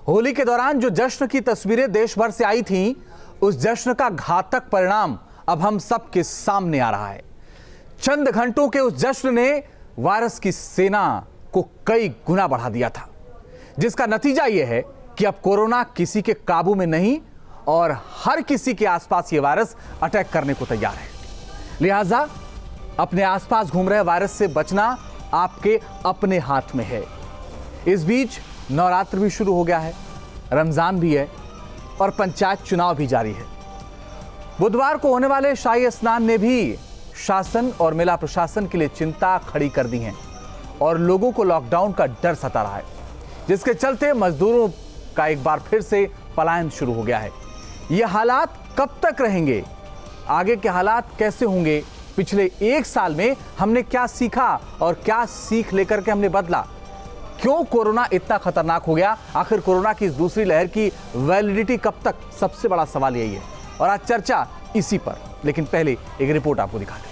होली के दौरान जो जश्न की तस्वीरें देश भर से आई थीं, उस जश्न का घातक परिणाम अब हम सबके सामने आ रहा है। चंद घंटों के उस जश्न ने वायरस की सेना को कई गुना बढ़ा दिया था, जिसका नतीजा यह है कि अब कोरोना किसी के काबू में नहीं और हर किसी के आसपास यह वायरस अटैक करने को तैयार है। लिहाजा अपने आसपास घूम रहे वायरस से बचना आपके अपने हाथ में है। इस बीच नवरात्र भी शुरू हो गया है, रमजान भी है और पंचायत चुनाव भी जारी है। बुधवार को होने वाले शाही स्नान ने भी शासन और मेला प्रशासन के लिए चिंता खड़ी कर दी है और लोगों को लॉकडाउन का डर सता रहा है, जिसके चलते मजदूरों का एक बार फिर से पलायन शुरू हो गया है। ये हालात कब तक रहेंगे, आगे के हालात कैसे होंगे, पिछले एक साल में हमने क्या सीखा और क्या सीख लेकर के हमने बदला, क्यों कोरोना इतना खतरनाक हो गया, आखिर कोरोना की इस दूसरी लहर की वैलिडिटी कब तक, सबसे बड़ा सवाल यही है। और आज चर्चा इसी पर, लेकिन पहले एक रिपोर्ट आपको दिखाते हैं।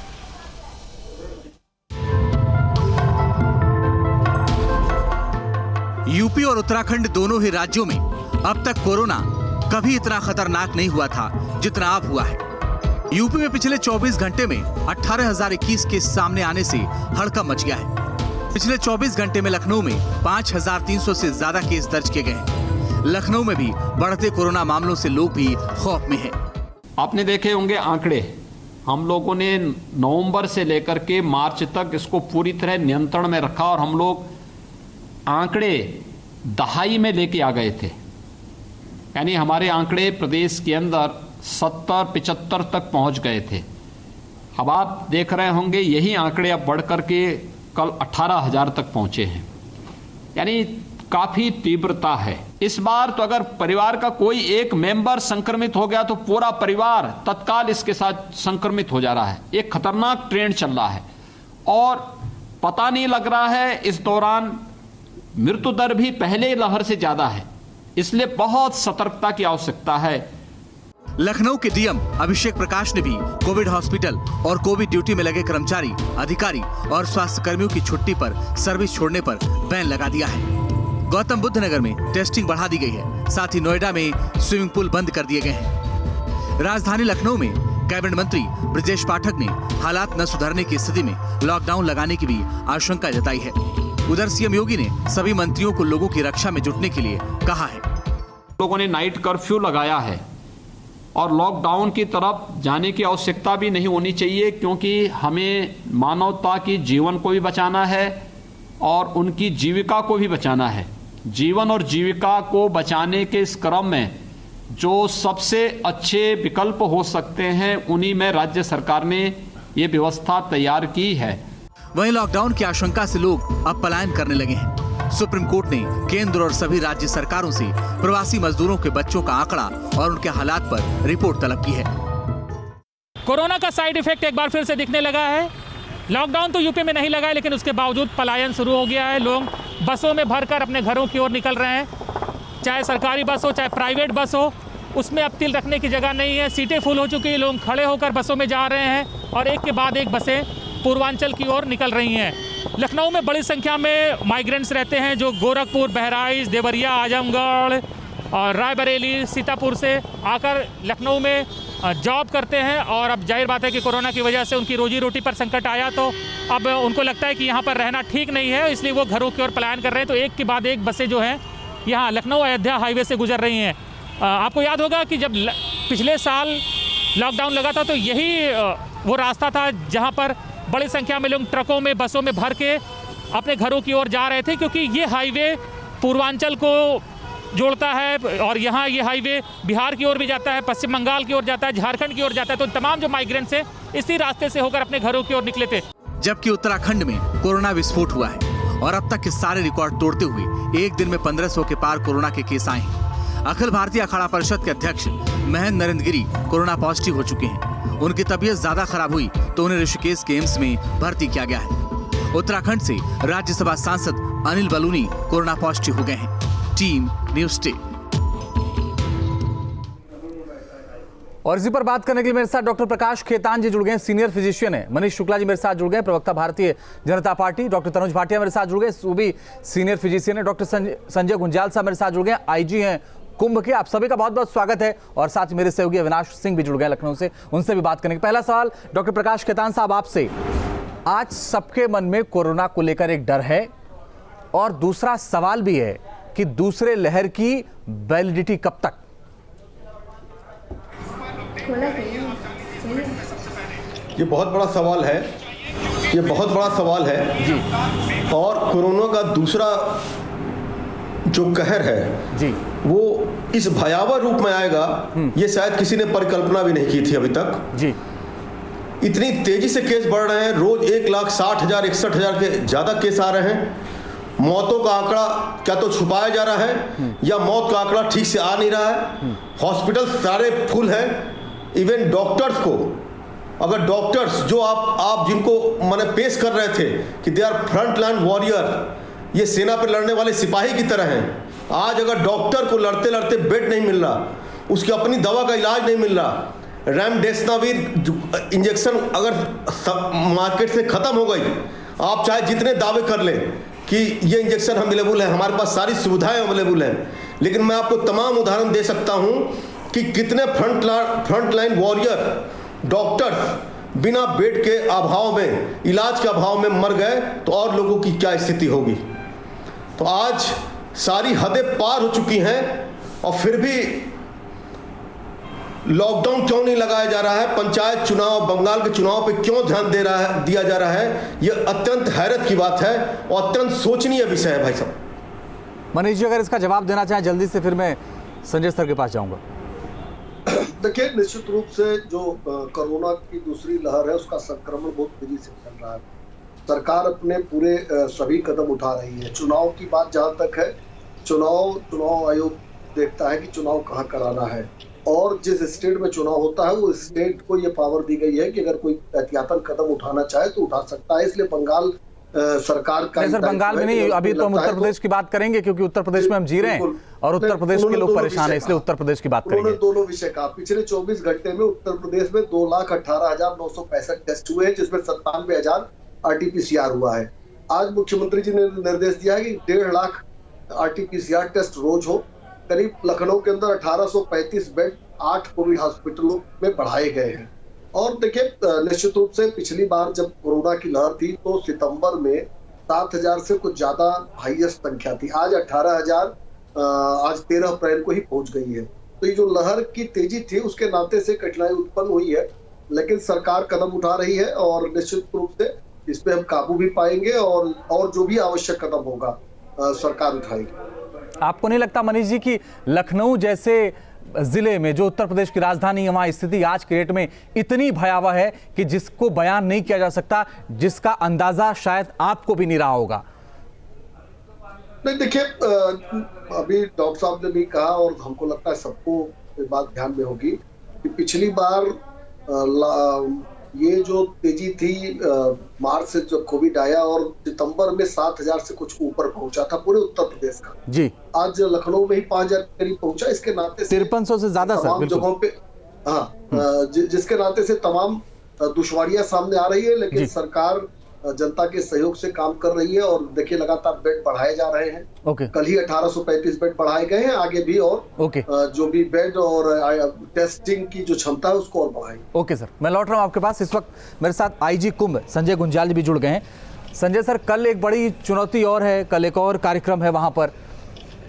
यूपी और उत्तराखंड दोनों ही राज्यों में अब तक कोरोना कभी इतना खतरनाक नहीं हुआ था जितना अब हुआ है। यूपी में पिछले 24 घंटे में 18,021 केस सामने आने से हड़कंप मच गया है। पिछले 24 घंटे में लखनऊ में 5,300 से ज्यादा केस दर्ज किए गए हैं। लखनऊ में भी बढ़ते कोरोना मामलों से लोग भी खौफ में हैं। आपने देखे होंगे आंकड़े, हम लोगों ने नवंबर से लेकर के मार्च तक इसको पूरी तरह नियंत्रण में रखा और हम लोग आंकड़े दहाई में लेके आ गए थे। यानी हमारे आंकड़े प्रदेश के अंदर 70-75 तक पहुंच गए थे। अब आप देख रहे होंगे यही आंकड़े अब बढ़ करके कल 18,000 तक पहुंचे हैं। यानी काफी तीव्रता है। इस बार तो अगर परिवार का कोई एक मेंबर संक्रमित हो गया तो पूरा परिवार तत्काल इसके साथ संक्रमित हो जा रहा है। एक खतरनाक ट्रेंड चल रहा है और पता नहीं लग रहा है इस दौरान मृत्यु दर भी पहले लहर से ज्यादा है, इसलिए बहुत सतर्कता की आवश्यकता है। लखनऊ के डीएम अभिषेक प्रकाश ने भी कोविड हॉस्पिटल और कोविड ड्यूटी में लगे कर्मचारी, अधिकारी और स्वास्थ्य कर्मियों की छुट्टी पर सर्विस छोड़ने पर बैन लगा दिया है। गौतम बुद्ध नगर में टेस्टिंग बढ़ा दी गई है, साथ ही नोएडा में स्विमिंग पूल बंद कर दिए गए हैं। राजधानी लखनऊ में कैबिनेट मंत्री ब्रजेश पाठक ने हालात न सुधरने की स्थिति में लॉकडाउन लगाने की भी आशंका जताई है। उधर सीएम योगी ने सभी मंत्रियों को लोगों की रक्षा में जुटने के लिए कहा है। लोगों ने नाइट कर्फ्यू लगाया है और लॉकडाउन की तरफ जाने की आवश्यकता भी नहीं होनी चाहिए, क्योंकि हमें मानवता की जीवन को भी बचाना है और उनकी जीविका को भी बचाना है। जीवन और जीविका को बचाने के इस क्रम में जो सबसे अच्छे विकल्प हो सकते हैं उन्हीं में राज्य सरकार ने ये व्यवस्था तैयार की है। वहीं लॉकडाउन की आशंका से लोग अब पलायन करने लगे हैं। सुप्रीम कोर्ट ने केंद्र और सभी राज्य सरकारों से प्रवासी मजदूरों के बच्चों का आंकड़ा और उनके हालात पर रिपोर्ट तलब की है। कोरोना का साइड इफेक्ट एक बार फिर से दिखने लगा है। लॉकडाउन तो यूपी में नहीं लगा है, लेकिन उसके बावजूद पलायन शुरू हो गया है। लोग बसों में भरकर अपने घरों की ओर निकल रहे हैं। चाहे सरकारी बस हो चाहे प्राइवेट बस हो, उसमें अब तिल रखने की जगह नहीं है। सीटें फुल हो चुकी है, लोग खड़े होकर बसों में जा रहे हैं और एक के बाद एक बसें पूर्वांचल की ओर निकल रही हैं। लखनऊ में बड़ी संख्या में माइग्रेंट्स रहते हैं जो गोरखपुर, बहराइच, देवरिया, आजमगढ़ और रायबरेली, सीतापुर से आकर लखनऊ में जॉब करते हैं। और अब जाहिर बात है कि कोरोना की वजह से उनकी रोजी रोटी पर संकट आया, तो अब उनको लगता है कि यहाँ पर रहना ठीक नहीं है, इसलिए वो घरों की ओर पलायन कर रहे हैं। तो एक के बाद एक बसें जो हैं यहाँ लखनऊ अयोध्या हाईवे से गुजर रही हैं। आपको याद होगा कि जब पिछले साल लॉकडाउन लगा था तो यही वो रास्ता था जहाँ पर बड़ी संख्या में लोग ट्रकों में, बसों में भर के अपने घरों की ओर जा रहे थे, क्योंकि ये हाईवे पूर्वांचल को जोड़ता है और यहाँ ये हाईवे बिहार की ओर भी जाता है, पश्चिम बंगाल की ओर जाता है, झारखंड की ओर जाता है। तो तमाम जो माइग्रेंट्स हैं इसी रास्ते से होकर अपने घरों की ओर निकले थे। जबकि उत्तराखंड में कोरोना विस्फोट हुआ है और अब तक के सारे रिकॉर्ड तोड़ते हुए एक दिन में 1500 के पार कोरोना के केस आए हैं। अखिल भारतीय अखाड़ा परिषद के अध्यक्ष महेंद्र नरेंद्र गिरी कोरोना पॉजिटिव हो चुके हैं। उनकी तबीयत ज्यादा खराब हुई तो उन्हें ऋषिकेश के एम्स में भर्ती किया गया है। उत्तराखंड से राज्यसभा सांसद अनिल बलूनी कोरोना पॉजिटिव हो गए हैं। Team news 8। और इसी पर बात करने के लिए मेरे साथ डॉक्टर प्रकाश खेतान जी जुड़ गए हैं, सीनियर फिजिशियन है। मनीष शुक्ला जी मेरे साथ जुड़ गए, प्रवक्ता भारतीय जनता पार्टी। डॉक्टर तनुज भाटिया मेरे साथ जुड़ गए, वो भी सीनियर फिजिशियन है। डॉक्टर संजय गुंजाल साहब मेरे साथ जुड़ गए, आईजी हैं कुंभ के। आप सभी का बहुत बहुत स्वागत है। और साथ ही मेरे सहयोगी अविनाश सिंह भी जुड़ गए लखनऊ से, उनसे भी बात करेंगे। पहला सवाल डॉक्टर प्रकाश खेतान साहब आपसे, आज सबके मन में कोरोना को लेकर एक डर है और दूसरा सवाल भी है कि दूसरे लहर की वैलिडिटी कब तक? ये बहुत बड़ा सवाल है, ये बहुत बड़ा सवाल है जी। और कोरोना का दूसरा जो कहर है जी, वो इस भयावह रूप में आएगा, ये शायद किसी ने परिकल्पना भी नहीं की थी अभी तक जी। इतनी तेजी से केस बढ़ रहे हैं। रोज 1,60,000 61,000 के ज़्यादा केस आ रहे हैं। मौतों का आंकड़ा क्या तो छुपाया जा रहा है या मौत का आंकड़ा ठीक से आ नहीं रहा है। हॉस्पिटल सारे फुल हैं। इवन डॉक्टर्स को, अगर डॉक्टर्स जो आप जिनको मैंने पेश कर रहे थे कि they are front line warrior, ये सेना पर लड़ने वाले सिपाही की तरह हैं, आज अगर डॉक्टर को लड़ते लड़ते बेड नहीं मिल रहा, उसकी अपनी दवा का इलाज नहीं मिल रहा, रेमडेसिविर इंजेक्शन अगर मार्केट से ख़त्म हो गई, आप चाहे जितने दावे कर लें कि ये इंजेक्शन अवेलेबल है, हमारे पास सारी सुविधाएं अवेलेबल हैं, लेकिन मैं आपको तमाम उदाहरण दे सकता हूं कि कितने फ्रंट लाइन वॉरियर डॉक्टर्स बिना बेड के अभाव में, इलाज के अभाव में मर गए, तो और लोगों की क्या स्थिति होगी। तो आज सारी हदें पार हो चुकी हैं और फिर भी लॉकडाउन क्यों नहीं लगाया जा रहा है, पंचायत चुनाव, बंगाल के चुनाव पे क्यों ध्यान दिया जा रहा है, यह अत्यंत हैरत की बात है और अत्यंत सोचनीय विषय है भाई साहब। मनीष जी अगर इसका जवाब देना चाहें जल्दी से, फिर मैं संजय सर के पास जाऊंगा। देखिए, निश्चित रूप से जो कोरोना की दूसरी लहर है उसका संक्रमण बहुत तेजी से फैल रहा है। सरकार अपने पूरे सभी कदम उठा रही है। चुनाव की बात जहां तक है, चुनाव आयोग देखता है कि चुनाव कहां कराना है और जिस स्टेट में चुनाव होता है वो स्टेट को ये पावर दी गई है कि अगर कोई एहतियातन कदम उठाना चाहे तो उठा सकता है। इसलिए बंगाल सरकार का सर बंगाल में नहीं, अभी तो हम उत्तर प्रदेश की बात करेंगे क्योंकि उत्तर प्रदेश में हम जी रहे हैं और उत्तर प्रदेश के लोग परेशान हैं, इसलिए उत्तर प्रदेश की बात करेंगे। उन्होंने दोनों विषय कहा। पिछले 24 घंटे में उत्तर प्रदेश में 2,18,965 टेस्ट हुए हैं, जिसमें 97,000 RT-PCR हुआ है। आज मुख्यमंत्री जी ने निर्देश दिया है कि 1.5 लाख RT-PCR टेस्ट रोज हो। करीब लखनऊ के अंदर 1835 बेड 8 कोविड हॉस्पिटलों में बढ़ाए गए हैं। और देखिए, निश्चित रूप से पिछली बार जब कोरोना की लहर थी तो सितंबर में 7,000 से कुछ ज्यादा हाईएस्ट संख्या थी। आज 18,000 आज 13 अप्रैल को ही पहुंच गई है। तो ये जो लहर की तेजी थी उसके नाते से कठिनाई उत्पन्न हुई है, लेकिन सरकार कदम उठा रही है और निश्चित रूप से इस पे हम काबू भी पाएंगे और जो भी आवश्यक कदम होगा सरकार उठाएगी। आपको नहीं लगता मनीष जी कि लखनऊ जैसे जिले में, जो उत्तर प्रदेश की राजधानी है, वहां स्थिति आज के डेट में इतनी भयावह है कि जिसको बयान नहीं किया जा सकता, जिसका अंदाजा शायद आपको भी नहीं रहा होगा? नहीं, देखिए, अभी डॉक्टर साहब ने भी कहा और हमको लगता है सबको ये बात ध्यान में होगी कि पिछली बार ये जो तेजी थी मार्च से जब कोविड आया और सितंबर में 7,000 से कुछ ऊपर पहुंचा था पूरे उत्तर प्रदेश का जी। आज लखनऊ में ही 5,000 करीब पहुंचा। इसके नाते 5300 से ज्यादा तमाम जगहों पे, जिसके नाते से तमाम दुश्वारियां सामने आ रही है, लेकिन सरकार जनता के सहयोग से काम कर रही है और देखिए लगातार बेड बढ़ाए जा रहे हैं। ओके। कल ही 1835 बेड बढ़ाए गए हैं, आगे भी और जो भी बेड और टेस्टिंग की जो क्षमता है उसको और बढ़ाएंगे। ओके सर, मैं लौट रहा हूं आपके पास। इस वक्त मेरे साथ आईजी कुंभ संजय गुंजाल भी जुड़ गए हैं। संजय सर, कल एक बड़ी चुनौती और है, कल एक और कार्यक्रम है वहां पर,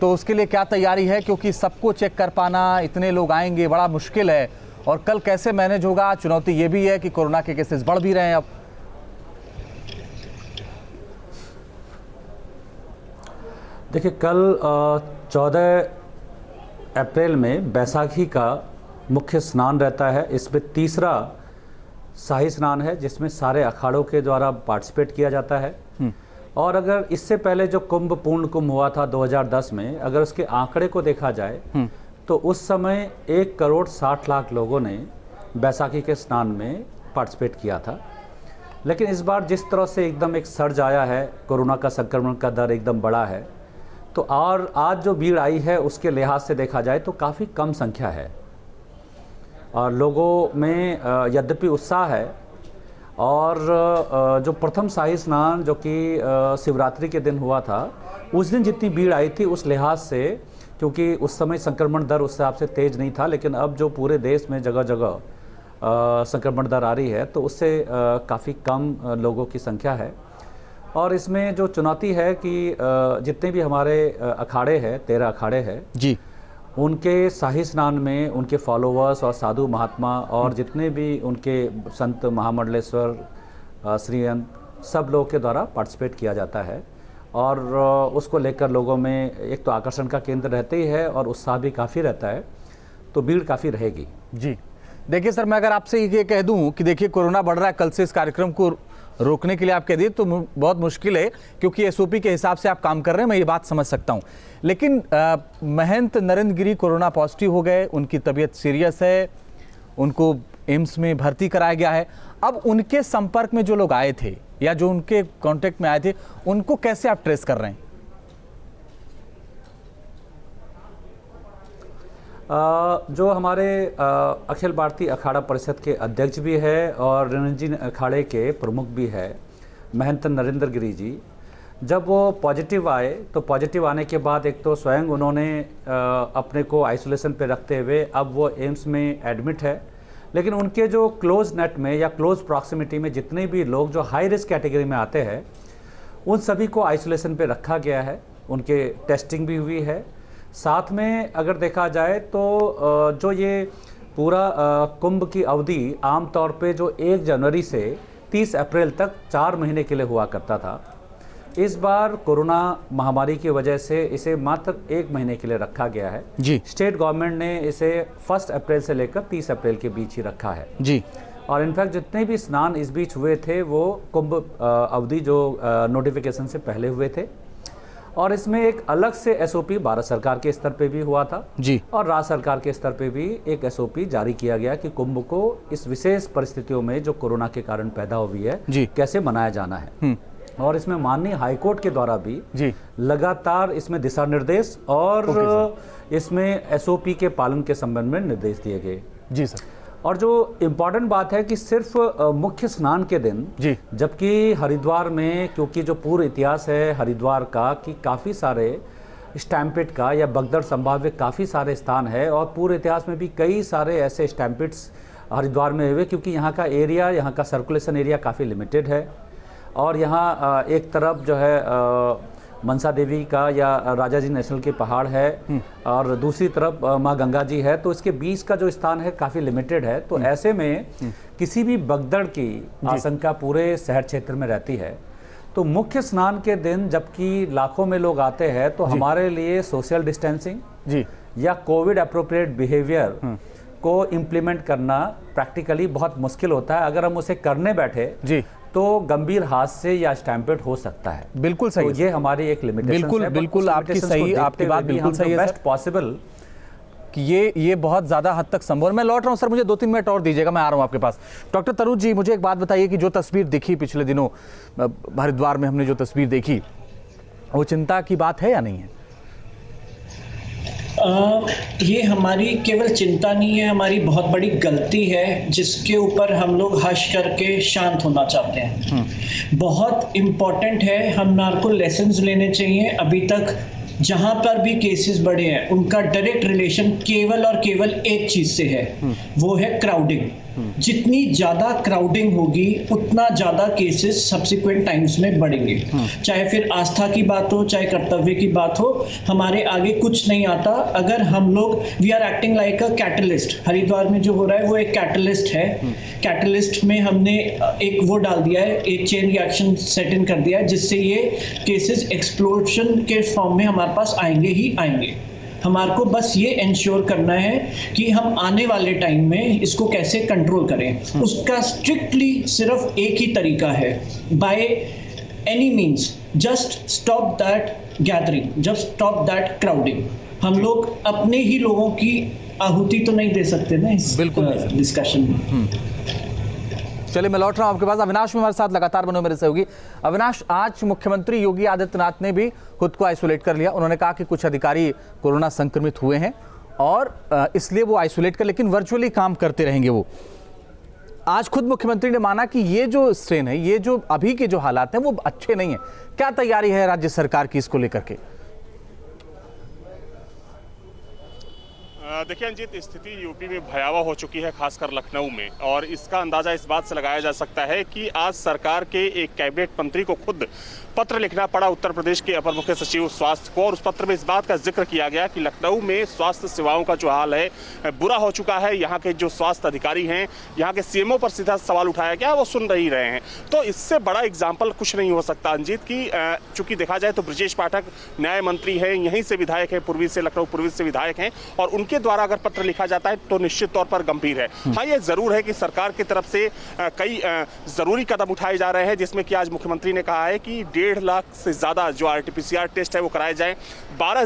तो उसके लिए क्या तैयारी है? क्योंकि सबको चेक कर पाना, इतने लोग आएंगे, बड़ा मुश्किल है, और कल कैसे मैनेज होगा? चुनौती ये भी है कि कोरोना के केसेस बढ़ भी रहे हैं अब। देखिए, कल 14 अप्रैल में बैसाखी का मुख्य स्नान रहता है। इसमें तीसरा शाही स्नान है जिसमें सारे अखाड़ों के द्वारा पार्टिसिपेट किया जाता है। और अगर इससे पहले जो कुंभ पूर्ण कुंभ हुआ था 2010 में, अगर उसके आंकड़े को देखा जाए तो उस समय 1,60,00,000 लोगों ने बैसाखी के स्नान में पार्टिसिपेट किया था। लेकिन इस बार जिस तरह से एकदम एक सर्ज आया है, कोरोना का संक्रमण का दर एकदम बढ़ा है, तो और आज जो भीड़ आई है उसके लिहाज से देखा जाए तो काफ़ी कम संख्या है। और लोगों में यद्यपि उत्साह है, और जो प्रथम शाही स्नान जो कि शिवरात्रि के दिन हुआ था, उस दिन जितनी भीड़ आई थी उस लिहाज से, क्योंकि उस समय संक्रमण दर उस हिसाब से तेज़ नहीं था, लेकिन अब जो पूरे देश में जगह जगह संक्रमण दर आ रही है तो उससे काफ़ी कम लोगों की संख्या है। और इसमें जो चुनौती है कि जितने भी हमारे अखाड़े हैं, 13 अखाड़े हैं जी, उनके शाही स्नान में उनके फॉलोअर्स और साधु महात्मा और जितने भी उनके संत महामंडलेश्वर श्रीअन सब लोगों के द्वारा पार्टिसिपेट किया जाता है, और उसको लेकर लोगों में एक तो आकर्षण का केंद्र रहते ही है और उत्साह भी काफ़ी रहता है, तो भीड़ काफ़ी रहेगी। जी देखिए सर, मैं अगर आपसे ये कह दूं कि देखिए कोरोना बढ़ रहा है, कल से इस कार्यक्रम को रोकने के लिए आप कह दिए तो बहुत मुश्किल है, क्योंकि एसओपी के हिसाब से आप काम कर रहे हैं, मैं ये बात समझ सकता हूं। लेकिन महंत नरेंद्र गिरी कोरोना पॉजिटिव हो गए, उनकी तबीयत सीरियस है, उनको एम्स में भर्ती कराया गया है। अब उनके संपर्क में जो लोग आए थे या जो उनके कांटेक्ट में आए थे, उनको कैसे आप ट्रेस कर रहे हैं? जो हमारे अखिल भारतीय अखाड़ा परिषद के अध्यक्ष भी है और रणजी अखाड़े के प्रमुख भी है महंत नरेंद्र गिरी जी, जब वो पॉजिटिव आए तो पॉजिटिव आने के बाद एक तो स्वयं उन्होंने अपने को आइसोलेशन पे रखते हुए अब वो एम्स में एडमिट है, लेकिन उनके जो क्लोज नेट में या क्लोज प्रॉक्सिमिटी में जितने भी लोग जो हाई रिस्क कैटेगरी में आते हैं उन सभी को आइसोलेशन पे रखा गया है, उनके टेस्टिंग भी हुई है। साथ में अगर देखा जाए तो जो ये पूरा कुंभ की अवधि आमतौर पे जो 1 जनवरी से 30 अप्रैल तक 4 महीने के लिए हुआ करता था, इस बार कोरोना महामारी की वजह से इसे मात्र 1 महीने के लिए रखा गया है जी। स्टेट गवर्नमेंट ने इसे 1 अप्रैल से लेकर 30 अप्रैल के बीच ही रखा है जी। और इनफैक्ट जितने भी स्नान इस बीच हुए थे वो कुंभ अवधि जो नोटिफिकेशन से पहले हुए थे, और इसमें एक अलग से एसओपी भारत सरकार के स्तर पे भी हुआ था जी, और राज्य सरकार के स्तर पे भी एक एसओपी जारी किया गया कि कुंभ को इस विशेष परिस्थितियों में जो कोरोना के कारण पैदा हुई है जी, कैसे मनाया जाना है। और इसमें माननीय हाईकोर्ट के द्वारा भी जी लगातार इसमें दिशा निर्देश और इसमें एसओपी के पालन के संबंध में निर्देश दिए गए। जी सर। और जो इम्पॉर्टेंट बात है कि सिर्फ मुख्य स्नान के दिन जी, जबकि हरिद्वार में, क्योंकि जो पूर्व इतिहास है हरिद्वार का कि काफ़ी सारे स्टैम्पिड का या भगदड़ संभाव्य काफ़ी सारे स्थान है, और पूर्व इतिहास में भी कई सारे ऐसे स्टैम्पिड्स हरिद्वार में हुए, क्योंकि यहाँ का एरिया, यहाँ का सर्कुलेशन एरिया काफ़ी लिमिटेड है, और यहाँ एक तरफ जो है मनसा देवी का या राजा जी नेशनल के पहाड़ है और दूसरी तरफ माँ गंगा जी है, तो इसके बीच का जो स्थान है काफ़ी लिमिटेड है। तो ऐसे में किसी भी भगदड़ की आशंका पूरे शहर क्षेत्र में रहती है। तो मुख्य स्नान के दिन जबकि लाखों में लोग आते हैं तो हमारे लिए सोशल डिस्टेंसिंग जी या कोविड अप्रोप्रिएट बिहेवियर को इम्प्लीमेंट करना प्रैक्टिकली बहुत मुश्किल होता है। अगर हम उसे करने बैठे जी तो गंभीर हादसे या स्टैम्पेड हो सकता है। बिल्कुल सही, तो ये हमारी एक लिमिटेशन बिल्कुल बिल्कुल आपकी सही, आपकी बात बिल्कुल सही है बेस्ट पॉसिबल कि ये बहुत ज़्यादा हद तक संभव है। मैं लौट रहा हूँ सर, मुझे 2-3 मिनट और दीजिएगा, मैं आ रहा हूँ आपके पास। डॉक्टर तनुज जी, मुझे एक बात बताइए कि जो तस्वीर दिखी पिछले दिनों हरिद्वार में, हमने जो तस्वीर देखी, वो चिंता की बात है या नहीं है? ये हमारी केवल चिंता नहीं है, हमारी बहुत बड़ी गलती है जिसके ऊपर हम लोग हश करके शांत होना चाहते हैं। बहुत इम्पोर्टेंट है, हम नार्को लेसन्स लेने चाहिए। अभी तक जहां पर भी केसेस बढ़े हैं उनका डायरेक्ट रिलेशन केवल और केवल एक चीज से है, वो है क्राउडिंग। जितनी ज्यादा क्राउडिंग होगी उतना ज्यादा केसेस सब्सिक्वेंट टाइम्स में बढ़ेंगे। चाहे फिर आस्था की बात हो, चाहे कर्तव्य की बात हो, हमारे आगे कुछ नहीं आता अगर हम लोग we are acting like a catalyst. Haridwar में जो हो रहा है वो एक कैटलिस्ट है। कैटलिस्ट में हमने एक वो डाल दिया है, एक चेन रिएक्शन सेट इन कर दिया है, जिससे ये केसेस एक्सप्लोजन के फॉर्म में हमारे पास आएंगे ही आएंगे। हमारे को बस ये इंश्योर करना है कि हम आने वाले टाइम में इसको कैसे कंट्रोल करें। उसका स्ट्रिक्टली सिर्फ एक ही तरीका है, by any means just stop that gathering, just stop that crowding. हम लोग अपने ही लोगों की आहुति तो नहीं दे सकते ना इस डिस्कशन में। चलिए, मैं लौट रहा हूं आपके पास। अविनाश में हमारे साथ लगातार बनो मेरे सहयोगी। अविनाश, आज मुख्यमंत्री योगी आदित्यनाथ ने भी खुद को आइसोलेट कर लिया। उन्होंने कहा कि कुछ अधिकारी कोरोना संक्रमित हुए हैं और इसलिए वो आइसोलेट कर, लेकिन वर्चुअली काम करते रहेंगे वो। आज खुद मुख्यमंत्री ने माना कि ये जो स्ट्रेन है, ये जो अभी के जो हालात हैं वो अच्छे नहीं है। क्या तैयारी है राज्य सरकार की इसको लेकर के? देखिए अंजित, स्थिति यूपी में भयावह हो चुकी है, खासकर लखनऊ में, और इसका अंदाजा इस बात से लगाया जा सकता है कि आज सरकार के एक कैबिनेट मंत्री को खुद पत्र लिखना पड़ा उत्तर प्रदेश के अपर मुख्य सचिव स्वास्थ्य को, और उस पत्र में इस बात का जिक्र किया गया कि लखनऊ में स्वास्थ्य सेवाओं का जो हाल है बुरा हो चुका है। यहाँ के जो स्वास्थ्य अधिकारी हैं, यहाँ के सीएमओ पर सीधा सवाल उठाया गया, वो सुन नहीं रहे हैं। तो इससे बड़ा एग्जाम्पल कुछ नहीं हो सकता अंजित की, चूंकि देखा जाए तो ब्रजेश पाठक न्याय मंत्री हैं, यहीं से विधायक हैं, पूर्वी से, लखनऊ पूर्वी से विधायक हैं, और उनके द्वारा अगर पत्र लिखा जाता है तो निश्चित तौर पर गंभीर है। हाँ, ये जरूर है कि सरकार की तरफ से कई जरूरी कदम उठाए जा रहे हैं, जिसमें कि आज मुख्यमंत्री ने कहा है कि 1.5 लाख से ज्यादा जो RT-PCR टेस्ट है वो कराए जाएं। 12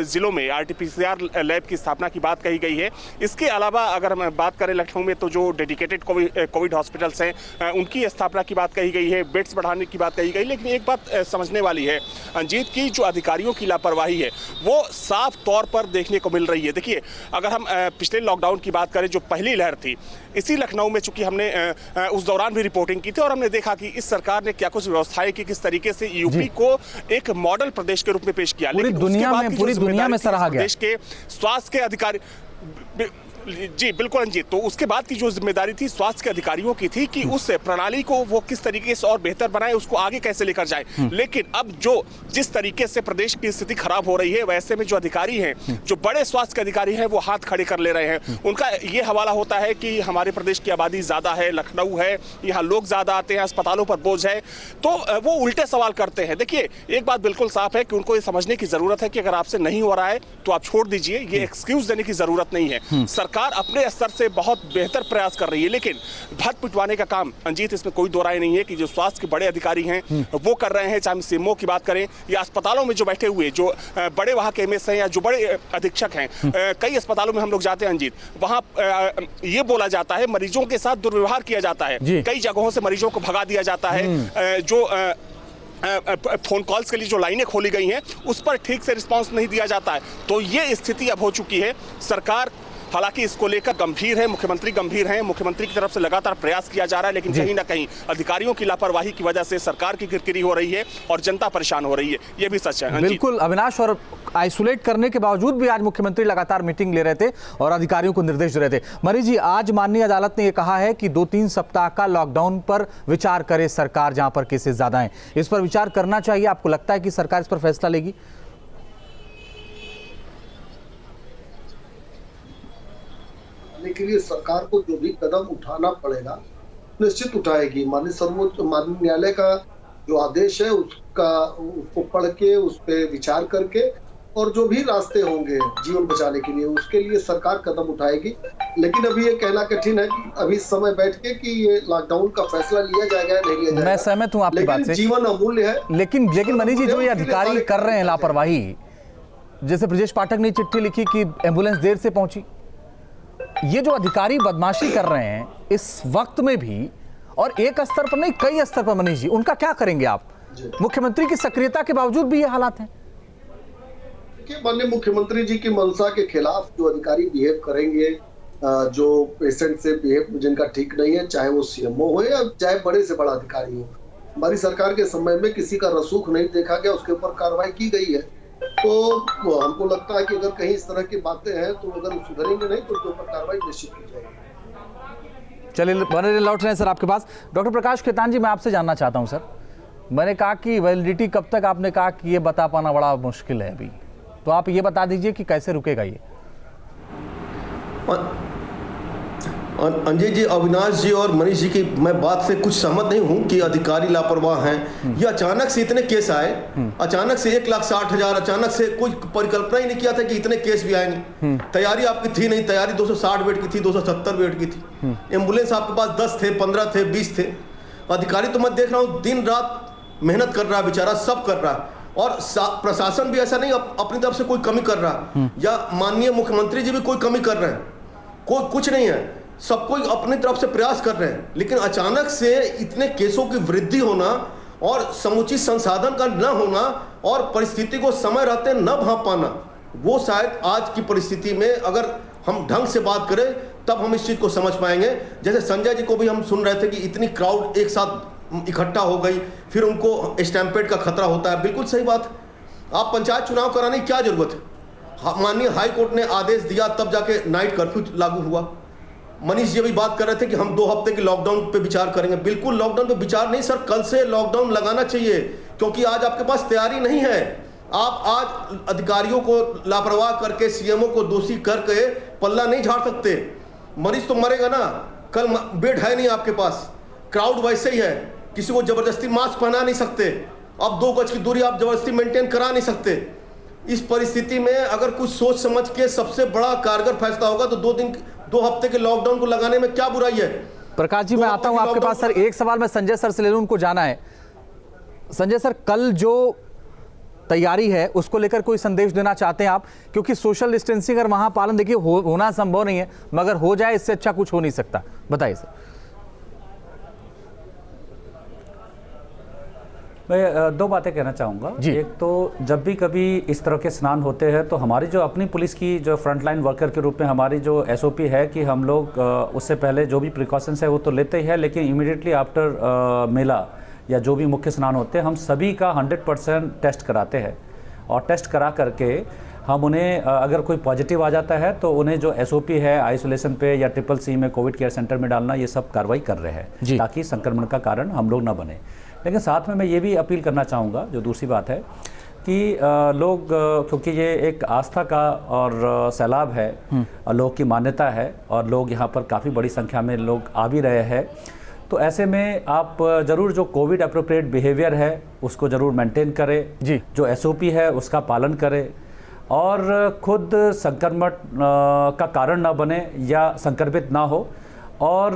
जिलों में RT-PCR लैब की स्थापना की बात कही गई है। इसके अलावा अगर हम बात करें लखनऊ में, तो जो डेडिकेटेड कोविड हॉस्पिटल्स हैं उनकी स्थापना की बात कही गई है, बेड्स बढ़ाने की बात कही गई। लेकिन एक बात समझने वाली है अंजीत की, जो अधिकारियों की लापरवाही है वो साफ तौर पर देखने को मिल रही है। देखिए, अगर हम पिछले लॉकडाउन की बात करें, जो पहली लहर थी, इसी लखनऊ में चूंकि हमने उस दौरान भी रिपोर्टिंग की थी, और हमने देखा कि इस सरकार ने क्या कुछ व्यवस्थाएं की, किस तरीके से यूपी को एक मॉडल प्रदेश के रूप में पेश किया। पूरी दुनिया में सराहा गया। देश के स्वास्थ्य के अधिकारी, जी बिल्कुल अंजीत, तो उसके बाद की जो जिम्मेदारी थी स्वास्थ्य के अधिकारियों की थी कि उस प्रणाली को वो किस तरीके से और बेहतर बनाए, उसको आगे कैसे लेकर जाए। लेकिन अब जो जिस तरीके से प्रदेश की स्थिति खराब हो रही है, वैसे में जो अधिकारी हैं, जो बड़े स्वास्थ्य के अधिकारी हैं, वो हाथ खड़े कर ले रहे हैं। उनका ये हवाला होता है कि हमारे प्रदेश की आबादी ज्यादा है, लखनऊ है, यहाँ लोग ज्यादा आते हैं, अस्पतालों पर बोझ है, तो वो उल्टे सवाल करते हैं। देखिए, एक बात बिल्कुल साफ है कि उनको ये समझने की जरूरत है कि अगर आपसे नहीं हो रहा है तो आप छोड़ दीजिए, ये एक्सक्यूज देने की जरूरत नहीं है। सरकार अपने स्तर से बहुत बेहतर प्रयास कर रही है, लेकिन भट पिटवाने का काम अंजीत, इसमें कोई दो राय नहीं है कि जो स्वास्थ्य के बड़े अधिकारी हैं वो कर रहे हैं। चाहे हम सीएमओ की बात करें या अस्पतालों में जो बैठे हुए जो बड़े वहां के एमएस हैं या जो बड़े अधीक्षक हैं, कई अस्पतालों में हम लोग जाते हैं अंजीत, वहां ये बोला जाता है, मरीजों के साथ दुर्व्यवहार किया जाता है, कई जगहों से मरीजों को भगा दिया जाता है। जो फोन कॉल्स के लिए जो लाइनें खोली गई हैं उस पर ठीक से रिस्पांस नहीं दिया जाता है। तो ये स्थिति अब हो चुकी है। सरकार हालांकि इसको लेकर गंभीर है, मुख्यमंत्री गंभीर हैं, मुख्यमंत्री की तरफ से लगातार प्रयास किया जा रहा है, लेकिन कहीं ना कहीं अधिकारियों की लापरवाही की वजह से सरकार की किरकिरी हो रही है और जनता परेशान हो रही है। ये भी सच है। बिल्कुल अविनाश, और आइसोलेट करने के बावजूद भी आज मुख्यमंत्री लगातार मीटिंग ले रहे थे और अधिकारियों को निर्देश दे रहे थे। मनीष जी, आज माननीय अदालत ने यह कहा है कि 2-3 सप्ताह का लॉकडाउन पर विचार करे सरकार, जहां पर केसेस ज्यादा हैं। इस पर विचार करना चाहिए। आपको लगता है कि सरकार इस पर फैसला लेगी? के लिए सरकार को जो भी कदम उठाना पड़ेगा निश्चित उठाएगी। माननीय न्यायालय का जो आदेश है उसको पढ़ के, उस पर विचार करके, और जो भी रास्ते होंगे जीवन बचाने के लिए, उसके लिए सरकार कदम उठाएगी। लेकिन अभी ये कहना कठिन है कि अभी समय बैठ के कि ये लॉकडाउन का फैसला लिया जाएगा या नहीं लिया जाएगा। मैं सहमत हूं आपकी बात से, जीवन अमूल्य है। लेकिन मनीष जी, जो ये अधिकारी कर रहे हैं लापरवाही, जैसे ब्रजेश पाठक ने चिट्ठी लिखी कि एम्बुलेंस देर से पहुंची, ये जो अधिकारी बदमाशी कर रहे हैं इस वक्त में भी, और एक स्तर पर नहीं कई स्तर पर, मनीष जी, उनका क्या करेंगे आप? मुख्यमंत्री की सक्रियता के बावजूद भी ये हालात हैं। माननीय मुख्यमंत्री जी की मंशा के खिलाफ जो अधिकारी बिहेव करेंगे, जो पेशेंट से बिहेव जिनका ठीक नहीं है, चाहे वो सीएमओ हो या चाहे बड़े से बड़ा अधिकारी हो, हमारी सरकार के समय में किसी का रसूख नहीं देखा गया, उसके ऊपर कार्रवाई की गई है। तो हमको लगता है कि अगर कहीं इस तरह की बातें हैं तो अगर सुधरेंगे नहीं तो उसके ऊपर कार्रवाई निश्चित की जाएगी। चलिए, बने लौट रहे हैं सर आपके पास। डॉक्टर प्रकाश खेतान जी, मैं आपसे जानना चाहता हूं सर, मैंने कहा कि वैलिडिटी कब तक, आपने कहा कि ये बता पाना बड़ा मुश्किल है अभी, तो आप ये बता दीजिए कि कैसे रुकेगा ये? अंजय जी, अविनाश जी और मनीष जी की मैं बात से कुछ सहमत नहीं हूं कि अधिकारी लापरवाह हैं। ये अचानक से इतने केस आए, अचानक से 1,60,000, अचानक से कोई परिकल्पना ही नहीं किया था कि इतने केस भी आएंगे। तैयारी आपकी थी नहीं, तैयारी 260 बेड की थी, 270 बेड की थी। एम्बुलेंस आपके पास 10 थे, 15 थे, 20 थे। अधिकारी तो मैं देख रहा हूँ दिन रात मेहनत कर रहा है, बेचारा सब कर रहा है, और प्रशासन भी ऐसा नहीं अपनी तरफ से कोई कमी कर रहा, या माननीय मुख्यमंत्री जी भी कोई कमी कर रहे हैं, कोई कुछ नहीं है, सब कोई अपनी तरफ से प्रयास कर रहे हैं। लेकिन अचानक से इतने केसों की वृद्धि होना और समुचित संसाधन का न होना और परिस्थिति को समय रहते न भांप पाना, वो शायद आज की परिस्थिति में अगर हम ढंग से बात करें तब हम इस चीज़ को समझ पाएंगे। जैसे संजय जी को भी हम सुन रहे थे कि इतनी क्राउड एक साथ इकट्ठा हो गई, फिर उनको स्टैम्पेड का खतरा होता है। बिल्कुल सही बात। आप पंचायत चुनाव कराने की क्या जरूरत है? माननीय हाई कोर्ट ने आदेश दिया तब जाके नाइट कर्फ्यू लागू हुआ। मनीष जी भी बात कर रहे थे कि हम 2 हफ्ते के लॉकडाउन पे विचार करेंगे। बिल्कुल लॉकडाउन पे विचार नहीं सर, कल से लॉकडाउन लगाना चाहिए, क्योंकि आज आपके पास तैयारी नहीं है। आप आज अधिकारियों को लापरवाह करके सीएमओ को दोषी करके पल्ला नहीं झाड़ सकते। मरीज तो मरेगा ना, कल बेड है नहीं आपके पास, क्राउड वैसे ही है, किसी को जबरदस्ती मास्क पहना नहीं सकते, अब 2 गज की दूरी आप जबरदस्ती मेंटेन करा नहीं सकते। इस परिस्थिति में अगर कुछ सोच समझ के सबसे बड़ा कारगर फैसला होगा तो 2 हफ्ते के लॉकडाउन को लगाने में क्या बुराई है? प्रकाश जी, मैं आता हूं आपके पास। सर, एक सवाल मैं संजय सर से ले लूं, उनको जाना है। संजय सर, कल जो तैयारी है उसको लेकर कोई संदेश देना चाहते हैं आप? क्योंकि सोशल डिस्टेंसिंग और वहां पालन देखिए होना संभव नहीं है, मगर हो जाए इससे अच्छा कुछ हो नहीं सकता। बताइए सर। मैं 2 बातें कहना चाहूँगा। एक तो जब भी कभी इस तरह के स्नान होते हैं तो हमारी जो अपनी पुलिस की जो फ्रंटलाइन वर्कर के रूप में हमारी जो SOP है कि हम लोग उससे पहले जो भी प्रिकॉशंस है वो तो लेते ही है, लेकिन इमीडिएटली आफ्टर मेला या जो भी मुख्य स्नान होते हैं हम सभी का 100% टेस्ट कराते हैं। और टेस्ट करा करके हम उन्हें अगर कोई पॉजिटिव आ जाता है तो उन्हें जो SOP है आइसोलेशन पे या CCC में कोविड केयर सेंटर में डालना, ये सब कार्रवाई कर रहे हैं ताकि संक्रमण का कारण हम लोग ना बने। लेकिन साथ में मैं ये भी अपील करना चाहूँगा, जो दूसरी बात है कि लोग, क्योंकि ये एक आस्था का और सैलाब है, लोग की मान्यता है और लोग यहाँ पर काफ़ी बड़ी संख्या में लोग आ भी रहे हैं, तो ऐसे में आप ज़रूर जो कोविड अप्रोप्रिएट बिहेवियर है उसको ज़रूर मेंटेन करें जी, जो SOP है उसका पालन करें और खुद संक्रमण का कारण ना बने या संक्रमित ना हो, और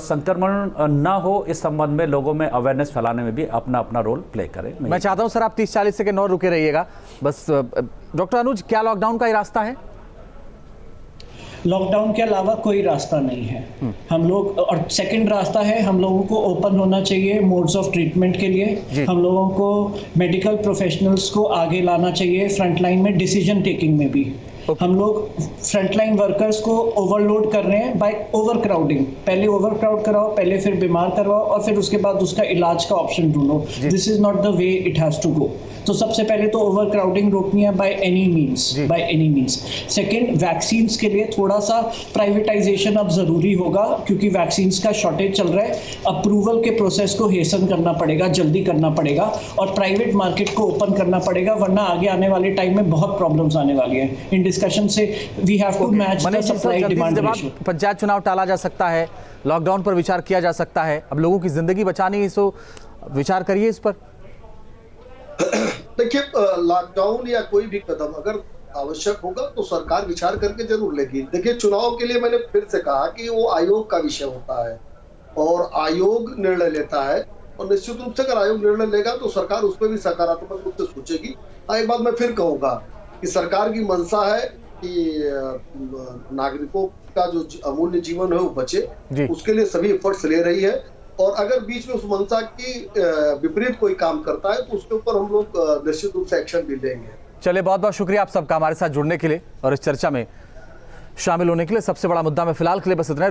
संक्रमण ना हो इस संबंध में लोगों में अवेयरनेस फैलाने में भी अपना अपना रोल प्ले करें। मैं चाहता हूं सर आप 30-40 सेकंड और रुके रहिएगा बस। डॉक्टर अनुज, क्या लॉकडाउन का ही रास्ता है? लॉकडाउन के अलावा कोई रास्ता नहीं है। हम लोग, और सेकंड रास्ता है, हम लोगों को ओपन होना चाहिए मोड्स ऑफ ट्रीटमेंट के लिए। हम लोगों को मेडिकल प्रोफेशनल्स को आगे लाना चाहिए फ्रंटलाइन में, डिसीजन टेकिंग में भी। हम लोग फ्रंटलाइन वर्कर्स को ओवरलोड कर रहे हैं बाय ओवर क्राउडिंग। पहले ओवर क्राउड कराओ, पहले फिर बीमार करवाओ और फिर उसके बाद उसका इलाज का ऑप्शन ढूंढो। This is not the way it has to go. तो सबसे पहले तो ओवर क्राउडिंग रोकनी है by any means. Second, vaccines के लिए थोड़ा सा प्राइवेटाइजेशन अब जरूरी होगा, क्योंकि वैक्सीन्स का शॉर्टेज चल रहा है। अप्रूवल के प्रोसेस को हेसन करना पड़ेगा, जल्दी करना पड़ेगा और प्राइवेट मार्केट को ओपन करना पड़ेगा, वरना आगे आने वाले टाइम में बहुत प्रॉब्लम्स आने वाली है। इन डिस्कशन से we have to match the supply demand ratio. Panchayat चुनाव टाला जा सकता है, लॉकडाउन पर विचार किया जा सकता है, अब लोगों की जिंदगी बचानी है, सो विचार करिए इस पर। देखिए, लॉकडाउन या कोई भी कदम अगर आवश्यक होगा तो सरकार विचार करके जरूर लेगी। देखिए, चुनाव के लिए मैंने फिर से कहा कि वो आयोग का विषय होता है और आयोग निर्णय लेता है, और निश्चित रूप से अगर आयोग निर्णय लेगा तो सरकार उस पर भी सकारात्मक रूप से सोचेगी। एक बात मैं फिर कहूंगा कि सरकार की मंशा है कि नागरिकों का जो अमूल्य जीवन है वो बचे, उसके लिए सभी एफर्ट्स ले रही है। और अगर बीच में उस मंशा की विपरीत कोई काम करता है तो उसके ऊपर हम लोग निश्चित रूप से एक्शन भी लेंगे। चलिए, बहुत बहुत शुक्रिया आप सबका हमारे साथ जुड़ने के लिए और इस चर्चा में शामिल होने के लिए। सबसे बड़ा मुद्दा में फिलहाल के लिए बस इतना है।